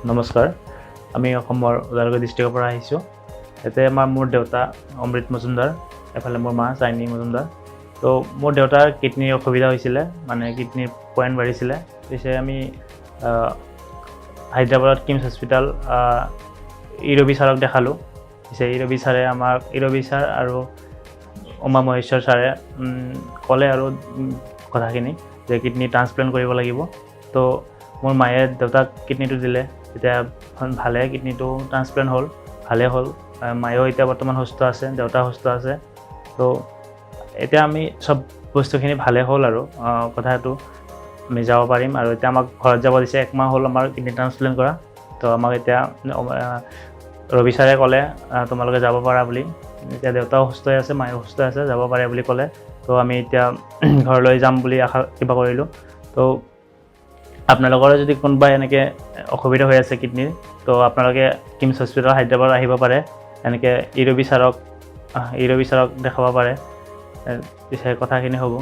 নমস্কাৰ, আমি অসমৰ ওদালগুৰি ডিষ্ট্ৰিক্টৰ পৰা আহিছোঁ। ইয়াতে মোৰ দেউতা অমৃত মজুমদাৰ, এফালে মোৰ মা চাইনী মজুমদাৰ। তো মোৰ দেউতাৰ কিডনীৰ অসুবিধা হৈছিলে, মানে কিডনীৰ পইণ্ট বাঢ়িছিলে। পিছে আমি হায়দৰাবাদত কিমছ হস্পিটেল ইৰবি ছাৰক দেখালোঁ। পিছে ইৰবি ছাৰ আৰু উমা মহেশ্বৰ ছাৰে ক'লে আৰু কথাখিনি যে কিডনী ট্ৰান্সপ্লেণ্ট কৰিব লাগিব। তো মোৰ মায়ে দেউতাক কিডনীটো দিলে, তেতিয়া ভালে কিডনীটো ট্ৰান্সপ্লেণ্ট হ'ল, ভালে হ'ল। মায়েও এতিয়া বৰ্তমান সুস্থ আছে, দেউতা সুস্থ আছে। তো এতিয়া আমি চব বস্তুখিনি ভালে হ'ল আৰু কথাটো আমি যাব পাৰিম। আৰু এতিয়া আমাক ঘৰত যাব দিছে, 1 মাহ হ'ল আমাৰ কিডনী ট্ৰান্সপ্লেণ্ট কৰা। তো আমাক এতিয়া ৰবি ছাৰে ক'লে তোমালোকে যাব পাৰা বুলি। এতিয়া দেউতাও সুস্থ হৈ আছে, মায়েও সুস্থ আছে, যাব পাৰে বুলি ক'লে। তো আমি এতিয়া ঘৰলৈ যাম বুলি কিবা কৰিলোঁ। তো আপোনালোকৰো যদি কোনোবাই এনেকৈ অসুবিধা হৈ আছে কিডনীৰ, তো আপোনালোকে কিমছ হস্পিটেল হায়দৰাবাদ আহিব পাৰে। এনেকৈ ইৰবি ছাৰক দেখাব পাৰে। পিছে কথাখিনি হ'ব।